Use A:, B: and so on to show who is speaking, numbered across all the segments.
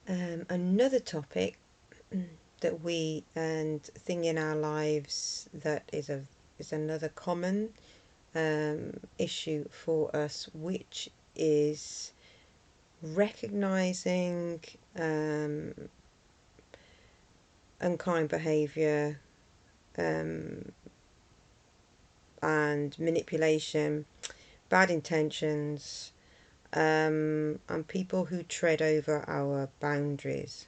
A: Another topic that we and thing in our lives that is another common issue for us, which is recognizing unkind behavior um, and manipulation, bad intentions, and people who tread over our boundaries.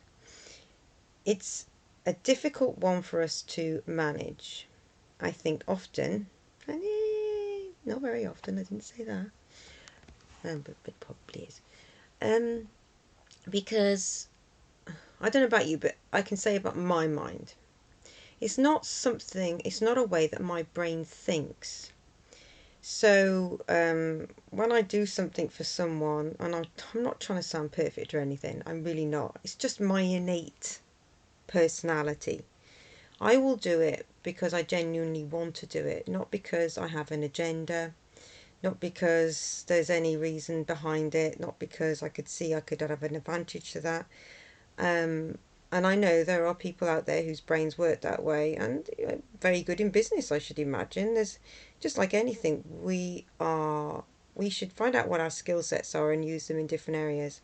A: It's a difficult one for us to manage. I think often, and not very often, I didn't say that, but it probably is. Um, because I don't know about you, but I can say about my mind. It's not a way that my brain thinks. So when I do something for someone, and I'm not trying to sound perfect or anything, I'm really not. It's just my innate personality. I will do it because I genuinely want to do it, not because I have an agenda, not because there's any reason behind it, not because I could see I could have an advantage to that. Um, and I know there are people out there whose brains work that way, and very good in business, I should imagine. There's just like anything, we should find out what our skill sets are and use them in different areas.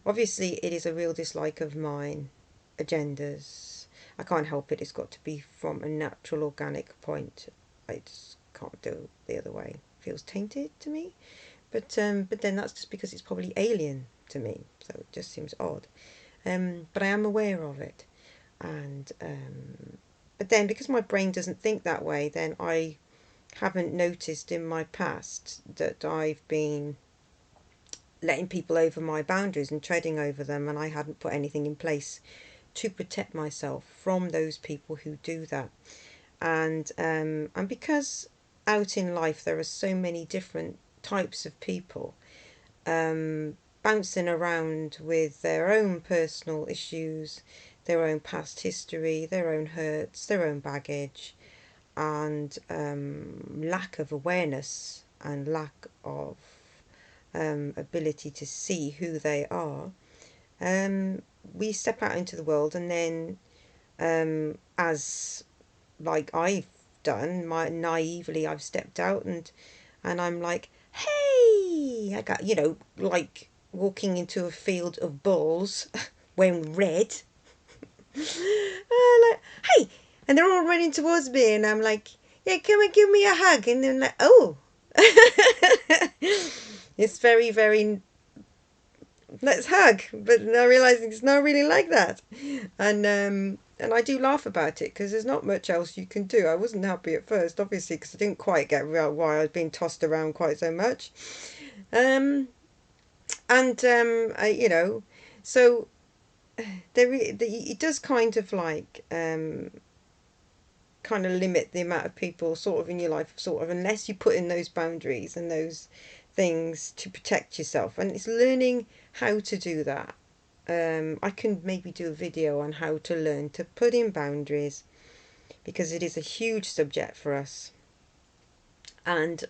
A: Obviously, it is a real dislike of mine, agendas. I can't help it. It's got to be from a natural, organic point. I just can't do it the other way. It feels tainted to me. But then that's just because it's probably alien to me. So it just seems odd. But I am aware of it, and but then because my brain doesn't think that way, then I haven't noticed in my past that I've been letting people over my boundaries and treading over them, and I hadn't put anything in place to protect myself from those people who do that. And because out in life there are so many different types of people, bouncing around with their own personal issues, their own past history, their own hurts, their own baggage, and lack of awareness and lack of ability to see who they are. Um, we step out into the world, and then, as like I've done, my naively I've stepped out, and I'm like, hey, I got, like walking into a field of bulls wearing red. Like, hey, and they're all running towards me, and I'm like, yeah, come and give me a hug, and they're like, oh, it's very, very, let's hug, but now realizing it's not really like that, and I do laugh about it because there's not much else you can do. I wasn't happy at first, obviously, because I didn't quite get why I was being tossed around quite so much. Um, and so it does kind of like kind of limit the amount of people sort of in your life, sort of, unless you put in those boundaries and those things to protect yourself. And it's learning how to do that. I can maybe do a video on how to learn to put in boundaries because it is a huge subject for us, and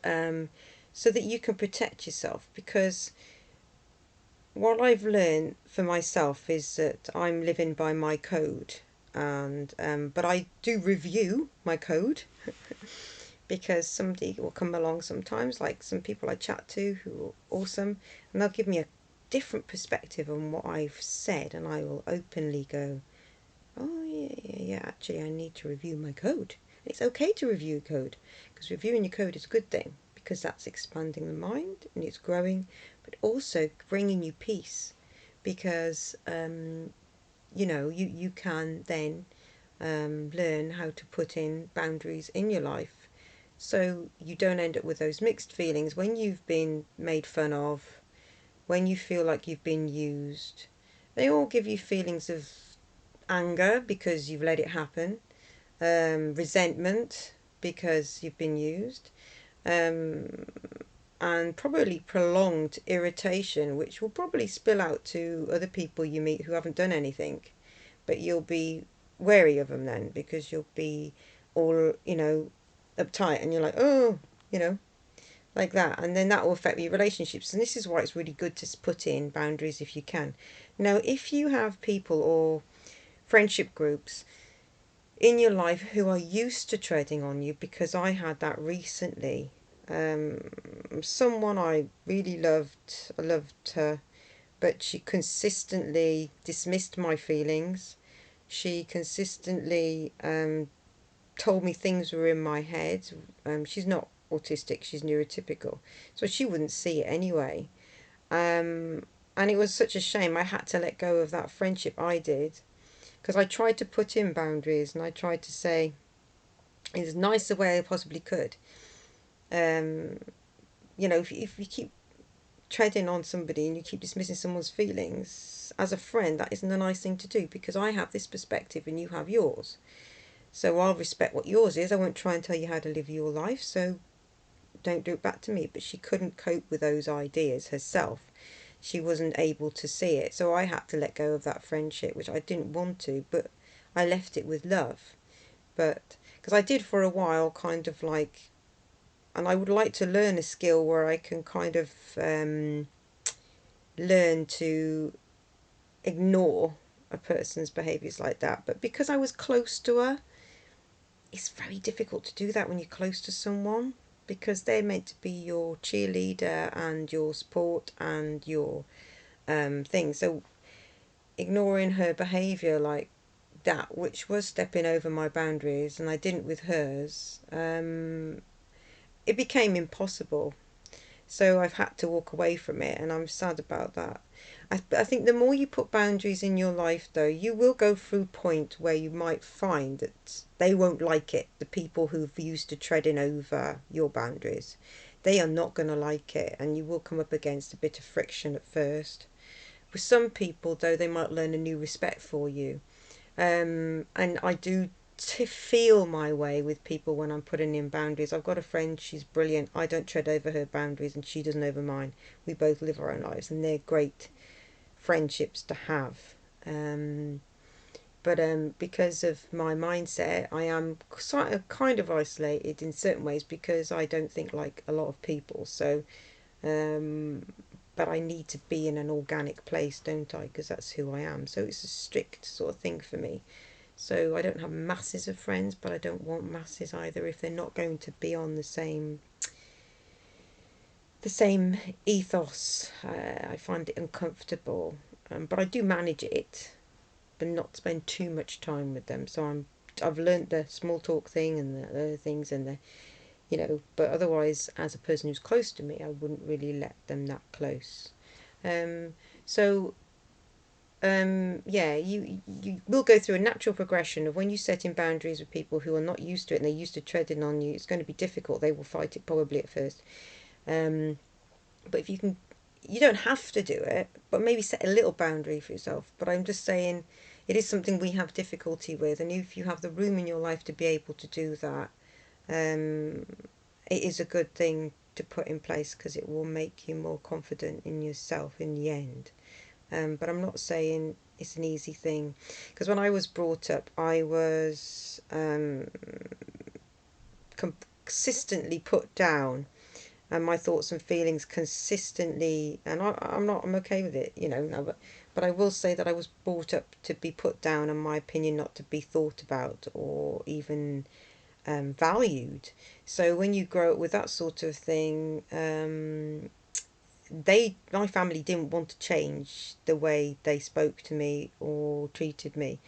A: so that you can protect yourself. Because what I've learned for myself is that I'm living by my code, and but I do review my code because somebody will come along sometimes, like some people I chat to who are awesome, and they'll give me a different perspective on what I've said, and I will openly go, oh yeah, actually I need to review my code. It's okay to review code because reviewing your code is a good thing because that's expanding the mind and it's growing, but also bringing you peace because you can then learn how to put in boundaries in your life so you don't end up with those mixed feelings when you've been made fun of, when you feel like you've been used. They all give you feelings of anger because you've let it happen, resentment because you've been used, um, and probably prolonged irritation, which will probably spill out to other people you meet who haven't done anything. But you'll be wary of them then because you'll be all, uptight and you're like, oh, you know, like that, and then that will affect your relationships. And this is why it's really good to put in boundaries if you can. Now, if you have people or friendship groups in your life who are used to treading on you, because I had that recently. Someone I really loved, I loved her, but she consistently dismissed my feelings. She consistently told me things were in my head. She's not autistic, she's neurotypical, so she wouldn't see it anyway. Um, and it was such a shame. I had to let go of that friendship. I did, because I tried to put in boundaries and I tried to say in as nice a way I possibly could. Um, if you keep treading on somebody and you keep dismissing someone's feelings as a friend, that isn't a nice thing to do, because I have this perspective and you have yours. So I'll respect what yours is. I won't try and tell you how to live your life, so don't do it back to me. But she couldn't cope with those ideas herself. She wasn't able to see it. So I had to let go of that friendship, which I didn't want to, but I left it with love. But because I did for a while, kind of like, and I would like to learn a skill where I can kind of learn to ignore a person's behaviours like that. But because I was close to her, it's very difficult to do that when you're close to someone, because they're meant to be your cheerleader and your support and your thing. So ignoring her behaviour like that, which was stepping over my boundaries, and I didn't with hers, it became impossible. So I've had to walk away from it, and I'm sad about that. I think the more you put boundaries in your life, though, you will go through a point where you might find that they won't like it. The people who've used to treading over your boundaries, they are not going to like it, and you will come up against a bit of friction at first. With some people, though, they might learn a new respect for you. And I do feel my way with people when I'm putting in boundaries. I've got a friend, she's brilliant. I don't tread over her boundaries and she doesn't over mine. We both live our own lives, and they're great friendships to have. But because of my mindset, I am kind of isolated in certain ways because I don't think like a lot of people. So, um, but I need to be in an organic place, don't I? Because that's who I am. So it's a strict sort of thing for me. So I don't have masses of friends, but I don't want masses either if they're not going to be on the same ethos. I find it uncomfortable, but I do manage it, but not spend too much time with them. So I've learnt the small talk thing and the other things and the. But otherwise, as a person who's close to me, I wouldn't really let them that close. So yeah, you will go through a natural progression of when you set in boundaries with people who are not used to it and they're used to treading on you. It's going to be difficult. They will fight it probably at first. Um, but if you can, you don't have to do it, but maybe set a little boundary for yourself. But I'm just saying, it is something we have difficulty with, and if you have the room in your life to be able to do that, um, it is a good thing to put in place because it will make you more confident in yourself in the end. But I'm not saying it's an easy thing, because when I was brought up, I was consistently put down, and my thoughts and feelings consistently, and I'm okay with it, no, but I will say that I was brought up to be put down, and my opinion not to be thought about or even valued. So when you grow up with that sort of thing, my family didn't want to change the way they spoke to me or treated me.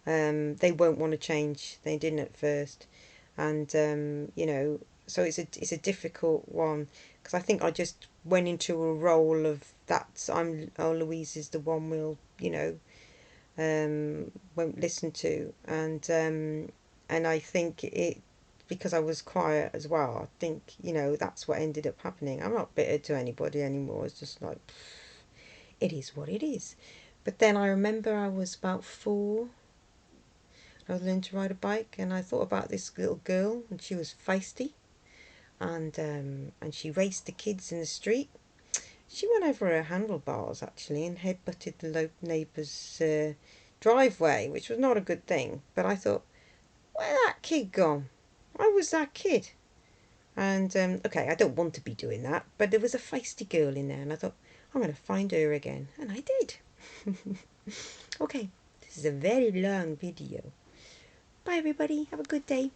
A: They won't want to change. They didn't at first, and so it's a difficult one, because I think I just went into a role of that. Louise is the one won't listen to, and I think it, because I was quiet as well. I think that's what ended up happening. I'm not bitter to anybody anymore. It's just like, it is what it is. But then I remember I was about 4. I was learning to ride a bike, and I thought about this little girl, and she was feisty, and she raced the kids in the street. She went over her handlebars actually and head-butted the neighbour's driveway, which was not a good thing. But I thought, where that kid gone? I was that kid. And okay, I don't want to be doing that, but there was a feisty girl in there, and I thought, I'm going to find her again. And I did. Okay, this is a very long video. Bye, everybody. Have a good day.